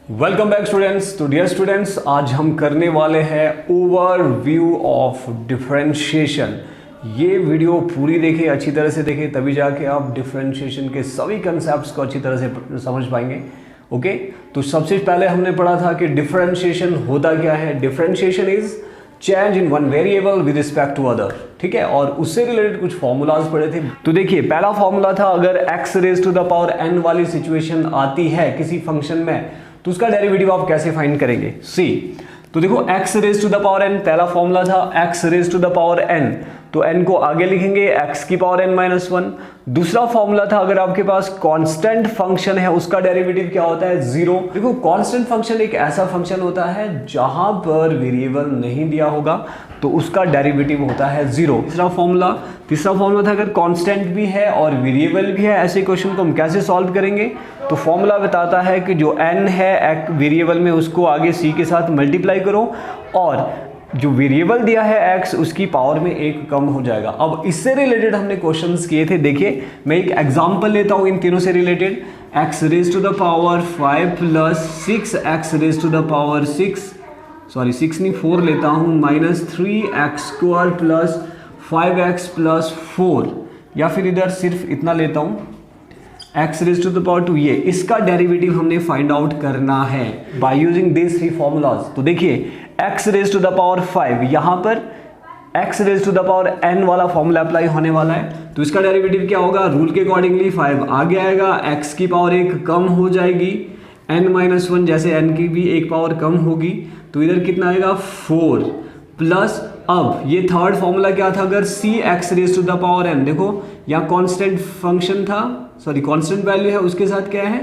Welcome back students. तो dear students, आज हम करने वाले हैं ओवरव्यू ऑफ डिफरेंशिएशन। ये वीडियो पूरी देखें, अच्छी तरह से देखें, तभी जाके आप डिफरेंशिएशन के सभी कंसेप्ट्स को अच्छी तरह से समझ पाएंगे। ओके, तो सबसे पहले हमने पढ़ा था कि डिफरेंशिएशन होता क्या है। Differentiation is change in one variable with respect to other, ठीक है। और उससे रिलेटेड कुछ फॉर्मूलाज पढ़े थे। तो देखिए, पहला फॉर्मूला था, अगर x raise to the power n वाली सिचुएशन आती है किसी फंक्शन में, तो उसका डेरिवेटिव आप कैसे फाइंड करेंगे। सी, तो देखो x raise to the power n पहला फॉर्मूला था, x raise to the power n, तो n को आगे लिखेंगे x की पावर n माइनस 1। दूसरा फॉर्मूला था, अगर आपके पास कांस्टेंट फंक्शन है उसका डेरिवेटिव क्या होता है, 0। देखो, कांस्टेंट फंक्शन एक ऐसा फंक्शन होता है जहां पर वेरिएबल नहीं दिया होगा तो उसका डेरिवेटिव होता है 0। तीसरा फॉर्मूला था, अगर कांस्टेंट भी है और वेरिएबल भी है, ऐसे क्वेश्चन को हम कैसे सॉल्व करेंगे। तो फॉर्मूला बताता है कि जो n है एक वेरिएबल में, उसको आगे c के साथ मल्टीप्लाई करो और जो वेरिएबल दिया है x, उसकी पावर में 1 कम हो जाएगा। अब इससे रिलेटेड हमने क्वेश्चंस किए थे। देखिए, मैं एक एग्जांपल लेता हूं इन तीनों से related. x raise to the power 5 plus 6x raise to the power 6 नहीं 4 लेता हूं, minus 3x square plus 5x plus 4, या फिर इधर सिर्फ इतना लेता हूं x raise to the power 2। ये इसका डेरिवेटिव हमने फाइंड आउट करना है by using this three formulas. तो देखिए, x raise to the power 5, यहां पर x raise to the power n वाला फॉर्मूला अप्लाई होने वाला है, तो इसका डेरिवेटिव क्या होगा, रूल के अकॉर्डिंगली 5 आगे आएगा, x की पावर 1 कम हो जाएगी, n माइनस 1 जैसे n की भी 1 पावर कम होगी, तो इधर कितना आएगा 4 प्लस, अब ये थर्ड फॉर्मूला क्या था, अगर c x raise to the power n, देखो यहाँ कांस्टेंट फंक्शन था, कांस्टेंट वैल्यू है, उसके साथ क्या है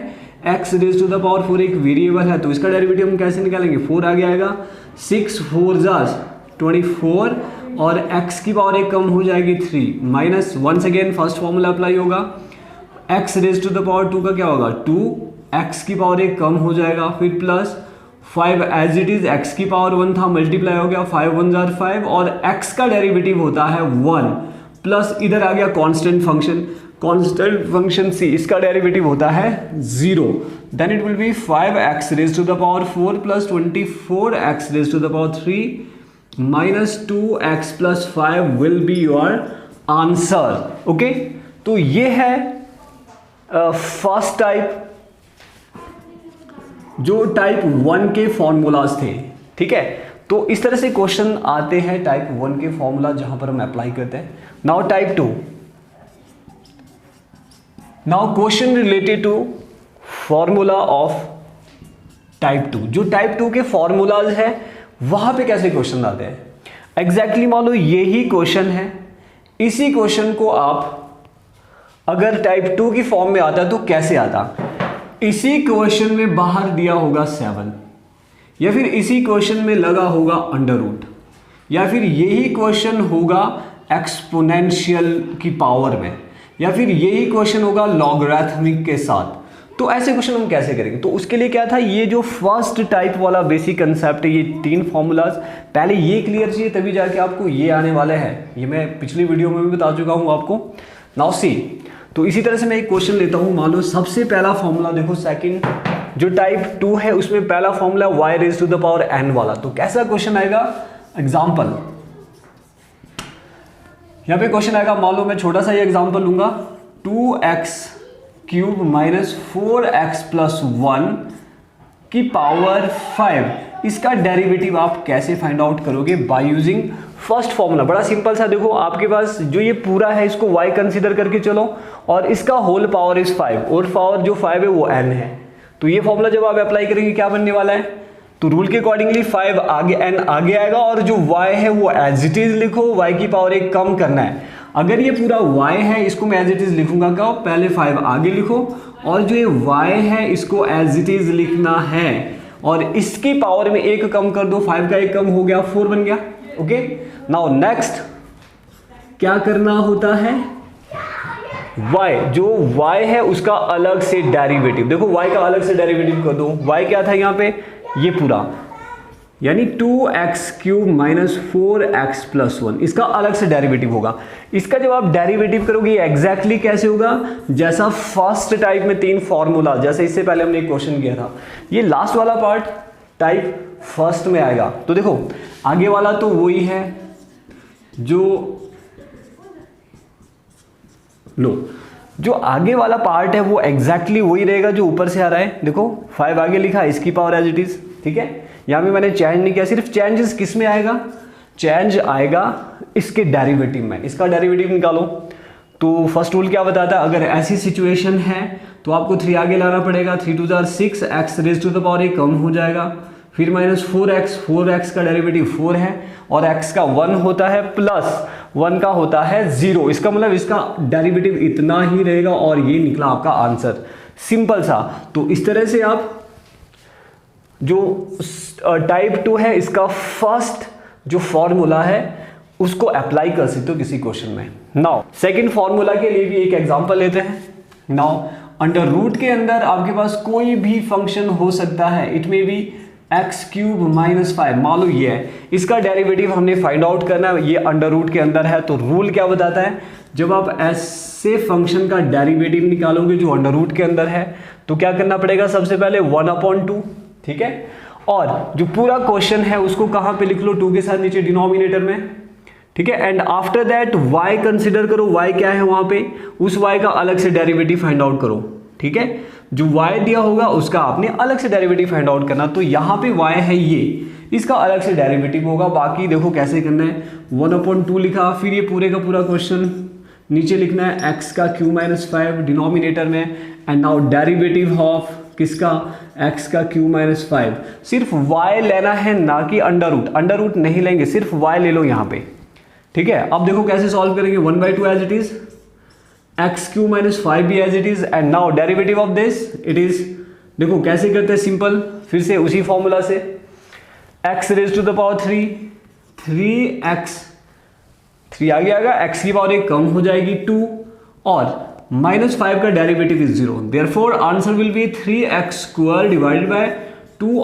x raise to the power 4 एक वेरिएबल है, तो इसका डेरिवेटिव हम कैसे निकालेंगे, 4 आगे आएगा, 6 4 24 और x की पावर 1 कम हो जाएगी 3, minus once again first formula apply होगा, x raise to the power 2 का क्या होगा 2, x की पावर 1 कम हो जाएगा, फिर plus 5 as it is, x की पावर 1 था, मल्टीप्लाई हो गया, 5 1 जार 5 और x का डेरिवेटिव होता है 1, प्लस इधर आ गया कांस्टेंट फंक्शन c, इसका डेरिवेटिव होता है 0। Then it will be 5x raise to the power 4 plus 24x raise to the power 3 minus 2x plus 5 will be your answer. Okay, तो ये है फर्स्ट टाइप, जो टाइप 1 के फॉर्मूलाज थे, ठीक है। तो इस तरह से क्वेश्चन आते हैं टाइप 1 के फॉर्मूला जहां पर हम अप्लाई करते हैं। Now type 2, now question related to formula of type 2। जो टाइप 2 के फॉर्मूलाज है वहां पे कैसे क्वेश्चन आते हैं, एग्जैक्टली मान लो यही क्वेश्चन है, इसी क्वेश्चन को आप अगर टाइप 2 की फॉर्म में आता तो कैसे आता, इसी क्वेश्चन में बाहर दिया होगा 7, या फिर इसी क्वेश्चन में लगा होगा अंडर रूट, या फिर यही क्वेश्चन होगा एक्सपोनेंशियल की पावर में, या फिर यही क्वेश्चन होगा लॉगरिथमिक के साथ। तो ऐसे क्वेश्चन हम कैसे करेंगे, तो उसके लिए क्या था, ये जो फर्स्ट टाइप वाला बेसिक कंसेप्ट है, ये 3 फॉर्मूलाज पहले ये क्लियर चाहिए, तभी जाके आपको ये आने वाले हैं। ये मैं पिछली वीडियो में भी बता चुका हूं आपको। नाउ सी, तो इसी तरह से मैं एक क्वेश्चन लेता हूं, मान लो सबसे पहला फॉर्मूला देखो, सेकंड जो टाइप 2 है उसमें पहला formula y raise to the power n वाला। तो कैसा क्वेश्चन आएगा, एग्जाम्पल, यहां पे क्वेश्चन आएगा, मान लो मैं छोटा सा ये एग्जाम्पल लूंगा, 2x cube minus 4x plus 1 की पावर 5, इसका डेरिवेटिव आप कैसे फाइंड आउट करोगे, बाय यूजिंग फर्स्ट फॉर्मूला। बड़ा सिंपल सा, देखो आपके पास जो ये पूरा है इसको y कंसीडर करके चलो, और इसका होल पावर इज 5, और पावर जो 5 है वो n है। तो ये फॉर्मूला जब आप अप्लाई करेंगे क्या बनने वाला है, तो रूल के अकॉर्डिंगली 5 आगे n आगे आएगा, और जो y है वो एज इट इज लिखो, y की पावर 1 कम करना है। अगर ये पूरा y है, इसको मैं एज इट इज लिखूंगा, क्या पहले 5 आगे लिखो, और जो ये y है इसको एज इट इज लिखना है, और इसकी पावर में 1 कम कर दो, 5 का 1 कम हो गया, 4 बन गया। ओके, नाउ नेक्स्ट क्या करना होता है, y, जो y है उसका अलग से डेरिवेटिव, देखो y का अलग से डेरिवेटिव कर दो। y क्या था यहाँ पे, ये पूरा, यानी 2x cube minus 4x plus 1, इसका अलग से डेरिवेटिव होगा। इसका जब आप डेरिवेटिव करोगे एग्जैक्टली कैसे होगा, जैसा फर्स्ट टाइप में 3 फॉर्मूला, जैसे इससे पहले हमने एक क्वेश्चन किया था, ये लास्ट वाला पार्ट टाइप फर्स्ट में आएगा। तो देखो आगे वाला तो वही है जो आगे वाला पार्ट है वो एग्जैक्टली वही रहेगा जो ऊपर से आ रहा है। देखो 5 आगे लिखा, इसकी पावर एज इट इज, ठीक है। यहां भी मैंने चेंज नहीं किया, सिर्फ चेंजेस किस में आएगा, चेंज आएगा इसके डेरिवेटिव में। इसका डेरिवेटिव निकालो तो फर्स्ट रूल क्या बताता है, अगर ऐसी सिचुएशन है तो आपको 3 आगे लाना पड़ेगा, 3 2 जार 6, x raise to the power एक कम हो जाएगा, फिर माइनस 4x का डेरिवेटिव 4 है और x का 1 होता है प्लस 1 का होता है 0। इसका मतलब इसका डेरिवेटिव इतना ही रहेगा और ये निकला आपका आंसर, सिंपल सा। तो इस तरह से आप जो टाइप 2 है इसका फर्स्ट जो फॉर्मूला है उसको अप्लाई कर सकते हो किसी क्वेश्चन में। नाउ सेकंड फॉर्मूला के लिए भी एक एग्जांपल लेते हैं। नाउ अंडर रूट के अंदर आपके पास कोई भी फंक्शन हो सकता है, इट में भी x³ - 5 मान लो ये है, इसका डेरिवेटिव हमने फाइंड आउट करना है, ये अंडर रूट के अंदर है। तो रूल क्या बताता है, जब आप ऐसे फंक्शन का डेरिवेटिव निकालोगे जो अंडर रूट के अंदर है तो क्या करना पड़ेगा, सबसे पहले 1/2, ठीक है। और जो पूरा क्वेश्चन है उसको कहां पे लिख लो, 2 के साथ नीचे डिनोमिनेटर में, ठीक है। And after that y consider करो, y क्या है वहां पे, उस y का अलग से डेरिवेटिव फाइंड आउट करो, ठीक है। जो y दिया होगा उसका आपने अलग से डेरिवेटिव फाइंड आउट करना। तो यहां पे y है ये, इसका अलग से डेरिवेटिव होगा। बाकी देखो कैसे करना है, 1/2 लिखा, फिर ये पूरे का पूरा क्वेश्चन नीचे लिखना है x³ - 5 डिनोमिनेटर में, एंड नाउ डेरिवेटिव ऑफ किसका, x³ - 5। सिर्फ y लेना है ना कि अंडर रूट नहीं लेंगे, सिर्फ y ले लो यहां पे, ठीक है। अब देखो कैसे सॉल्व करेंगे, 1/2 एज इट इज, x³ - 5 भी as it is, and now derivative of this it is, देखो कैसे करते हैं सिंपल, फिर से उसी फॉर्मूला से, x raise to the power 3, 3x, 3 आगे आएगा, x की पावर एक कम हो जाएगी 2, और -5 का derivative is 0, therefore answer will be 3x² divided by 2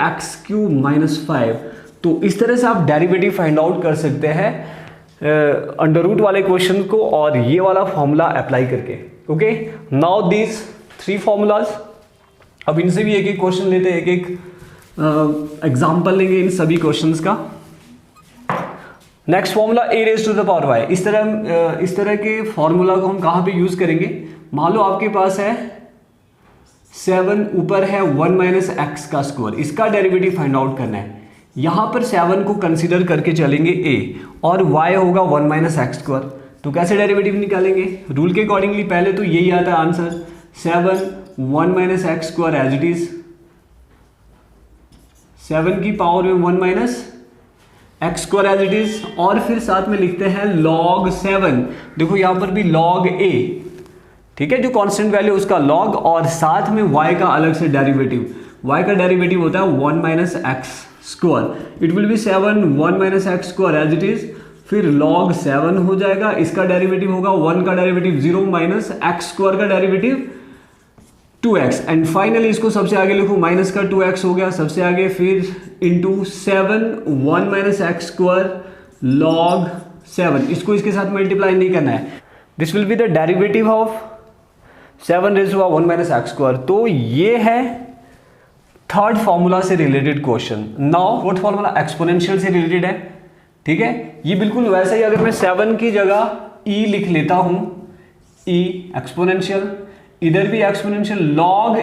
x³ - 5। तो इस तरह से आप डेरिवेटिव फाइंड आउट कर सकते हैं अंडर रूट वाले क्वेश्चन को और ये वाला फॉर्मूला अप्लाई करके। ओके, नाउ दीज 3 फॉर्मूलाज, अब इनसे भी एक एक क्वेश्चन लेते हैं, एक एक एग्जांपल लेंगे इन सभी क्वेश्चंस का। Next formula a raise to the power y। इस तरह के फॉर्मूला को हम कहां पे यूज करेंगे, मान लो आपके पास है 7, ऊपर है 1 - x का स्क्वायर, इसका डेरिवेटिव फाइंड आउट करना है। यहां पर 7 को कंसीडर करके चलेंगे a, और y होगा 1 - x²। तो कैसे डेरिवेटिव निकालेंगे, रूल के अकॉर्डिंगली पहले तो यही आता है answer, 7 1 - x² as it is, 7 की पावर में 1 - x² एज इट इज, और फिर साथ में लिखते हैं log 7। देखो यहां पर भी log a, ठीक है, जो कांस्टेंट वैल्यू उसका log, और साथ में y का अलग से डेरिवेटिव, y का डेरिवेटिव होता है 1 - x²। It will be 7 1 - x² as it is, फिर log 7 हो जाएगा, इसका डेरिवेटिव होगा 1 का डेरिवेटिव 0 - x² का डेरिवेटिव 2x, एंड फाइनली इसको सबसे आगे लिखो, माइनस का 2x हो गया सबसे आगे, फिर इंटू 7 1 - x² log 7, इसको इसके साथ मल्टीप्लाई नहीं करना है। This will be the derivative of 7 raise to 1 - x²। तो ये है थर्ड फॉर्मूला से related question. Now fourth formula exponential से रिलेटेड है, ठीक है। ये बिल्कुल वैसा ही, अगर मैं 7 की जगह e लिख लेता हूं, e एक्सपोनेंशियल, इधर भी एक्सपोनेंशियल log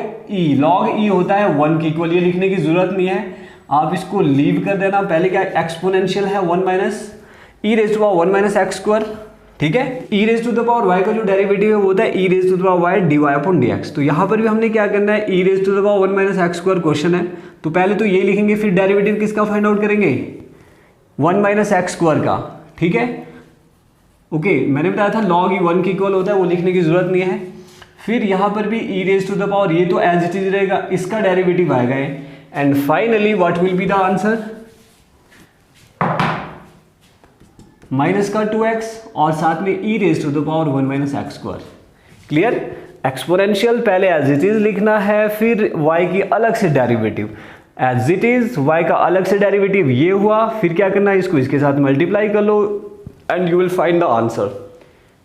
e होता है 1 की इक्वल, ये लिखने की जरूरत नहीं है, आप इसको लीव कर देना। पहले क्या एक्सपोनेंशियल है 1 - e रेज़ टू 1 - x², ठीक है। e raise to the power y का जो डेरिवेटिव है वो होता है e raise to the power y dy/dx। तो यहां पर भी हमने क्या करना है, e raise to the power 1 - x² question है, तो पहले तो ये लिखेंगे, फिर डेरिवेटिव किसका फाइंड आउट करेंगे, 1 - x² का, ठीक है। ओके, मैंने बताया था log e 1 की इक्वल होता है, वो लिखने की जरूरत नहीं है। फिर यहां पर भी e raise to the power, ये तो एज इट इज रहेगा, इसका डेरिवेटिव आएगा, and finally what will be the answer, minus का 2x और साथ में e raise to the power 1 - x²। Clear. Exponential पहले एज इट इज लिखना है, फिर y की अलग से derivative, as it is y का अलग से डेरिवेटिव ये हुआ, फिर क्या करना है, इसको इसके साथ मल्टीप्लाई कर लो, and you will find the answer.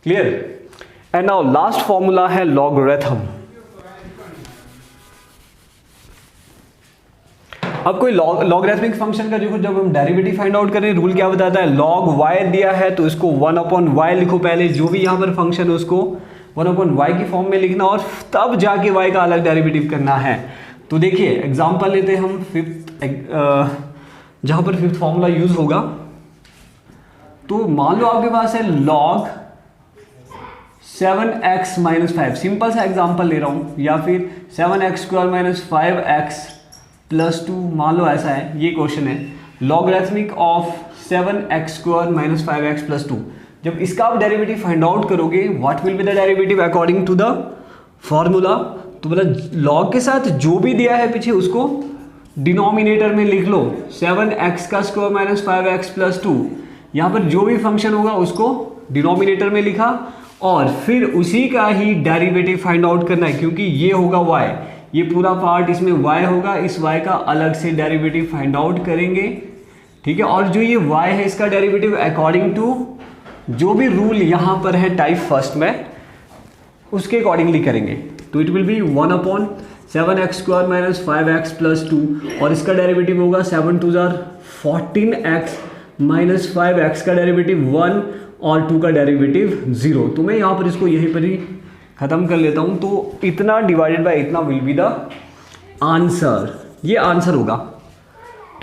Clear? And now last formula है लॉगरिथम। अब कोई लॉगरिथमिक फंक्शन का देखो, जब हम डेरिवेटिव फाइंड आउट करें, रूल क्या बताता है, log y दिया है तो इसको 1/y लिखो पहले, जो भी यहाँ पर फंक्शन है उसको 1/y की फॉर्म में लिखना और तब जाके y का अलग डेरिवेटिव करना है। तो देखिए एग्जांपल लेते हैं हम फिफ्थ, जहाँ पर फिफ्थ फॉर्मूला यूज होगा। तो मान लो आपके पास है log 7x - 5, सिंपल सा एग्जांपल ले रहा हूँ, या फिर 7x² - 5x + 2, मान लो ऐसा है, ये क्वेश्चन है, लॉगरिथमिक ऑफ 7x² - 5x + 2। जब इसका आप डेरिवेटिव फाइंड आउट करोगे, what will be the derivative according to the formula. तो मतलब लॉग के साथ जो भी दिया है पीछे उसको डिनोमिनेटर में लिख लो, 7x² - 5x + 2। यहाँ पर जो भी फंक्शन होगा उसको डिनोमिनेटर में लिखा और फिर उसी का ही डेरिवेटिव फाइंड आउट करना है, क्योंकि ये होगा y, ये पूरा पार्ट इसमें y होगा, इस y का अलग से डेरिवेटिव फाइंड आउट करेंगे। ठीक है, और जो ये y है इसका डेरिवेटिव अकॉर्डिंग टू जो भी रूल यहाँ पर है टाइप फर्स्ट में, उसके अकॉर्डिंगली करेंगे। तो it will B 1/7x² - 5x + 2 और इसका डेरिवेटिव होगा 7 2 14x - 5x का डेरिवेटिव 1 और 2 का डेरिवेटिव 0। तो मैं यहाँ पर इसको यहीं पर ही खत्म कर लेता हूं। तो इतना डिवाइडेड बाय इतना विल बी द आंसर, ये आंसर होगा।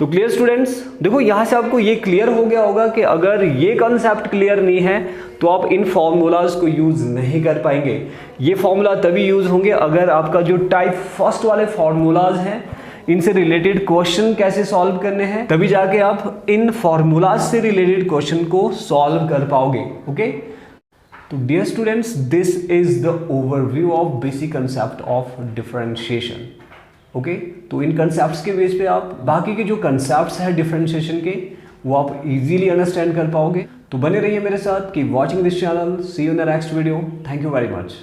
तो क्लियर स्टूडेंट्स, देखो यहां से आपको ये क्लियर हो गया होगा कि अगर ये कॉन्सेप्ट क्लियर नहीं है तो आप इन फॉर्मूलाज को यूज नहीं कर पाएंगे। ये फॉर्मूला तभी यूज होंगे अगर आपका जो टाइप फर्स्ट वाले फॉर्मूलाज हैं, इनसे रिलेटेड क्वेश्चन कैसे सॉल्व करने हैं, तभी जाके आप इन फॉर्मूलाज से रिलेटेड क्वेश्चन को सॉल्व कर पाओगे। ओके, तो dear students, this is the overview of basic concept of differentiation. Okay, तो इन कंसेप्ट्स के बेस पे आप बाकी के जो कंसेप्ट्स हैं डिफरेंशिएशन के, वो आप इजीली अंडरस्टैंड कर पाओगे। तो बने रहिए मेरे साथ, keep watching this channel, see you in the next video. Thank you very much.